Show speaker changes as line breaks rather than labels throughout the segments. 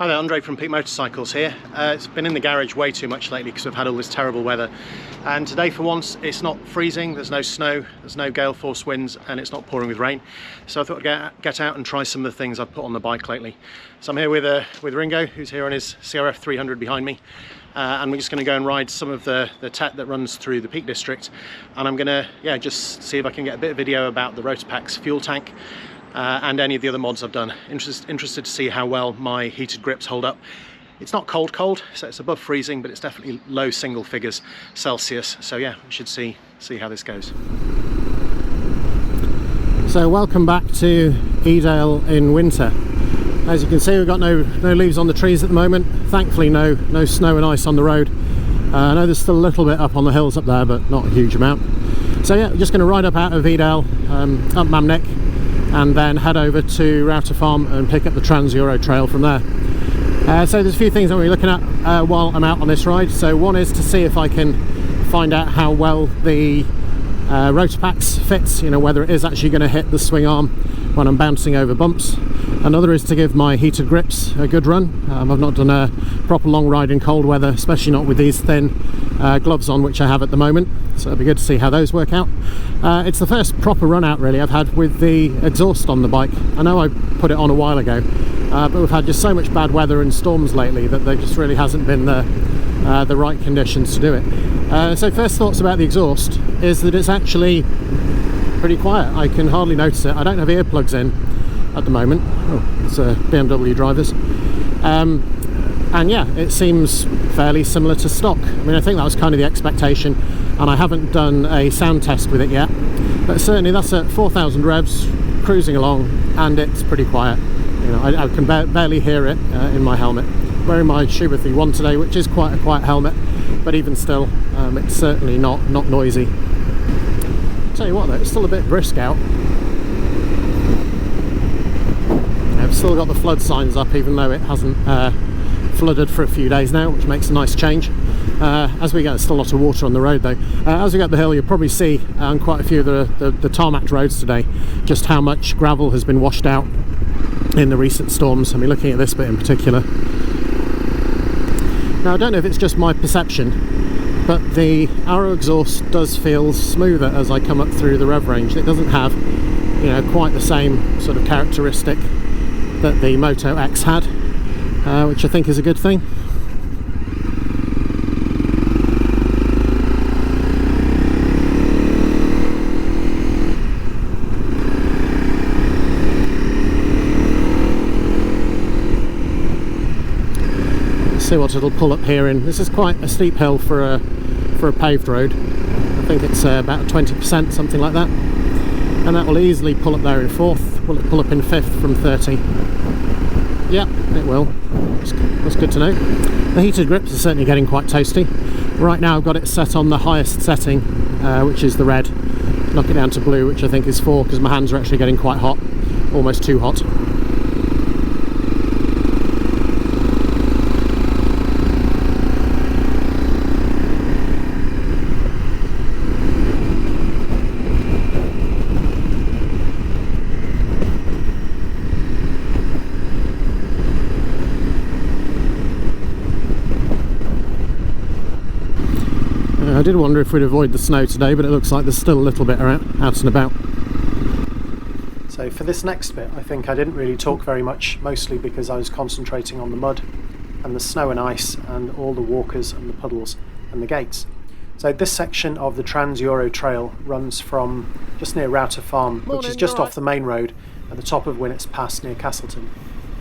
Hi there, Andre from Peak Motorcycles here. It's been in the garage way too much lately because we've had all this terrible weather. And today for once it's not freezing, there's no snow, there's no gale force winds, and it's not pouring with rain. So I thought I'd get out and try some of the things I've put on the bike lately. So I'm here with Ringo, who's here on his CRF300 behind me. And we're just going to go and ride some of the TET that runs through the Peak District. And I'm going to just see if I can get a bit of video about the Rotopax fuel tank. And any of the other mods I've done. Interested to see how well my heated grips hold up. It's not cold, so it's above freezing, but it's definitely low single figures Celsius. So yeah, we should see how this goes. So welcome back to Edale in winter. As you can see, we've got no leaves on the trees at the moment. Thankfully no snow and ice on the road. I know there's still a little bit up on the hills up there, but not a huge amount. So yeah, we're just going to ride up out of Edale, up Mamneck, and then head over to Rowter Farm and pick up the Trans-Euro trail from there. So there's a few things that we're looking at while I'm out on this ride. So one is to see if I can find out how well the Rotopax fits, you know, whether it is actually going to hit the swing arm when I'm bouncing over bumps. Another is to give my heated grips a good run. I've not done a proper long ride in cold weather, especially not with these thin gloves on, which I have at the moment, so it'll be good to see how those work out. It's the first proper run out really I've had with the exhaust on the bike. I know I put it on a while ago, but we've had just so much bad weather and storms lately that there just really hasn't been the right conditions to do it. So first thoughts about the exhaust is that it's actually pretty quiet. I can hardly notice it. I don't have earplugs in at the moment. Oh, it's BMW drivers. And yeah, it seems fairly similar to stock. I mean, I think that was kind of the expectation, and I haven't done a sound test with it yet, but certainly that's at 4,000 revs, cruising along, and it's pretty quiet. You know, I can barely hear it in my helmet. I'm wearing my Schuber V1 today, which is quite a quiet helmet, but even still, it's certainly not noisy. Tell you what though, it's still a bit brisk out. I've still got the flood signs up, even though it hasn't flooded for a few days now, which makes a nice change. As we get, there's still a lot of water on the road though. As we get up the hill, you'll probably see on quite a few of the tarmac roads today just how much gravel has been washed out in the recent storms. I mean, looking at this bit in particular. Now I don't know if it's just my perception, but the Arrow exhaust does feel smoother as I come up through the rev range. It doesn't have, you know, quite the same sort of characteristic that the Moto X had, which I think is a good thing. Let's see what it'll pull up here in. This is quite a steep hill for a paved road. I think it's about 20%, something like that. And that will easily pull up there in 4th. Will it pull up in 5th from 30? Yep, it will. That's good to know. The heated grips are certainly getting quite toasty. Right now I've got it set on the highest setting, which is the red. Knock it down to blue, which I think is 4, because my hands are actually getting quite hot, almost too hot. I did wonder if we'd avoid the snow today, but it looks like there's still a little bit out and about. So for this next bit, I think I didn't really talk very much, mostly because I was concentrating on the mud and the snow and ice and all the walkers and the puddles and the gates. So this section of the Trans-Euro trail runs from just near Rowter Farm, which is just off the main road at the top of Winnet's Pass near Castleton.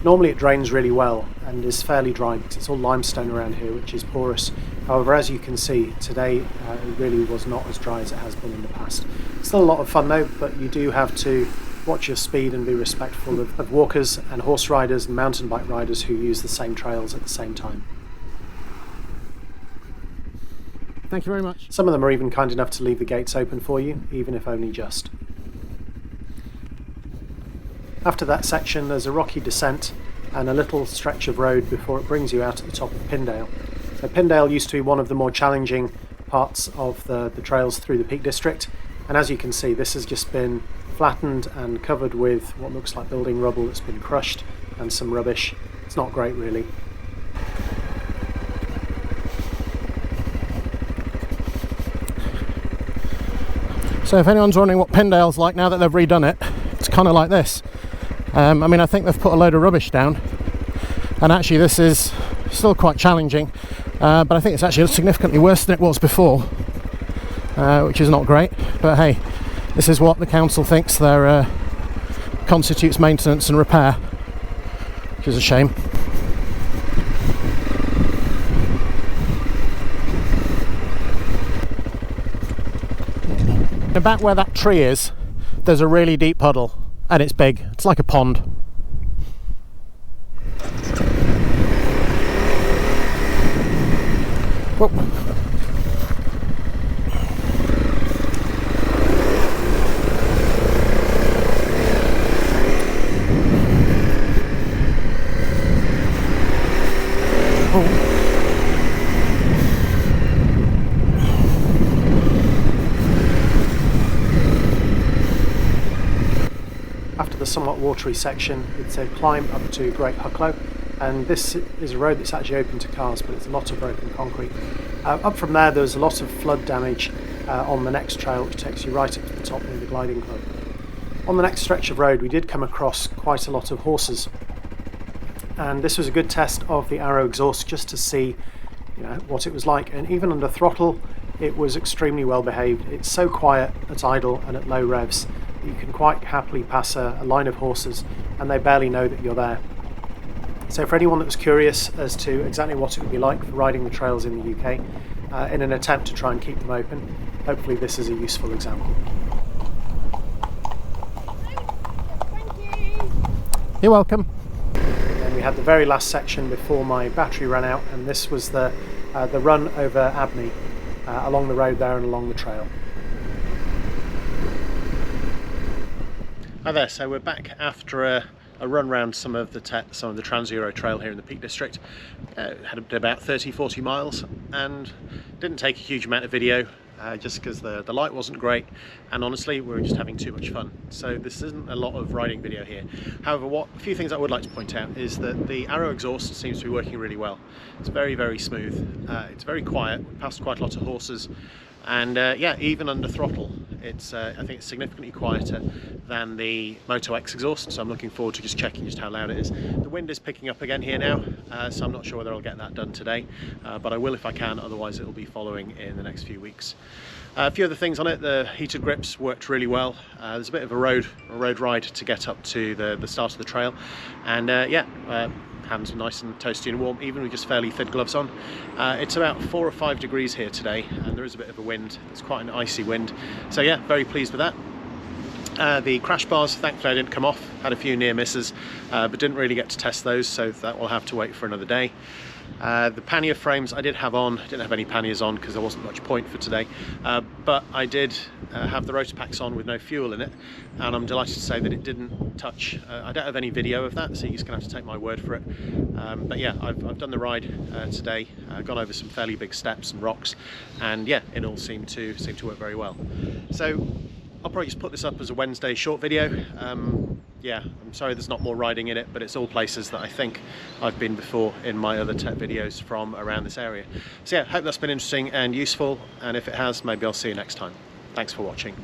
Normally it drains really well and is fairly dry because it's all limestone around here, which is porous. However, as you can see, today it really was not as dry as it has been in the past. Still a lot of fun though, but you do have to watch your speed and be respectful of walkers and horse riders and mountain bike riders who use the same trails at the same time. Thank you very much. Some of them are even kind enough to leave the gates open for you, even if only just. After that section there's a rocky descent and a little stretch of road before it brings you out at the top of Pindale. So Pindale used to be one of the more challenging parts of the trails through the Peak District, and as you can see this has just been flattened and covered with what looks like building rubble that's been crushed and some rubbish. it's not great really. So if anyone's wondering what Pindale's like now that they've redone it, it's kind of like this. I mean, I think they've put a load of rubbish down, and actually this is still quite challenging, but I think it's actually significantly worse than it was before, which is not great. But hey, this is what the council thinks their constitutes maintenance and repair, which is a shame. About where that tree is, there's a really deep puddle, and it's big. It's like a pond. Whoa. After the somewhat watery section, it's a climb up to Great Hucklow, and this is a road that's actually open to cars, but it's a lot of broken concrete. Up from there, there's a lot of flood damage on the next trail, which takes you right up to the top near the gliding club. On the next stretch of road, we did come across quite a lot of horses, and this was a good test of the Arrow exhaust just to see, you know, what it was like. And even under throttle, it was extremely well behaved. It's so quiet at idle and at low revs that you can quite happily pass a line of horses and they barely know that you're there. So for anyone that was curious as to exactly what it would be like for riding the trails in the UK in an attempt to try and keep them open, hopefully this is a useful example.
Thank you.
You're welcome.
And we had the very last section before my battery ran out, and this was the run over Abney along the road there and along the trail. Hi there, so we're back after a run round some of the TET, some of the Trans-Euro trail here in the Peak District. Had about 30-40 miles and didn't take a huge amount of video just because the light wasn't great, and honestly we were just having too much fun. So this isn't a lot of riding video here. However, a few things I would like to point out is that the Arrow exhaust seems to be working really well. It's very, very smooth. It's very quiet. We passed quite a lot of horses, and yeah, even under throttle, it's I think it's significantly quieter than the Moto X exhaust, so I'm looking forward to just checking just how loud it is. The wind is picking up again here now, so I'm not sure whether I'll get that done today, but I will if I can, otherwise it will be following in the next few weeks. A few other things on it: the heated grips worked really well. There's a bit of a road ride to get up to the start of the trail, and yeah, hands are nice and toasty and warm, even with just fairly thin gloves on. It's about 4 or 5 degrees here today, and there is a bit of a wind. It's quite an icy wind, so yeah, very pleased with that. The crash bars, thankfully I didn't come off. Had a few near misses, but didn't really get to test those, so that will have to wait for another day. The pannier frames I did have on. Didn't have any panniers on because there wasn't much point for today, but I did have the Rotopax on with no fuel in it, and I'm delighted to say that it didn't touch. I don't have any video of that, so you're just going to have to take my word for it. But yeah, I've done the ride today, gone over some fairly big steps and rocks, and yeah, it all seemed to work very well. So I'll probably just put this up as a Wednesday short video. Yeah, I'm sorry there's not more riding in it, but it's all places that I think I've been before in my other TET videos from around this area. So yeah, hope that's been interesting and useful, and if it has, maybe I'll see you next time. Thanks for watching.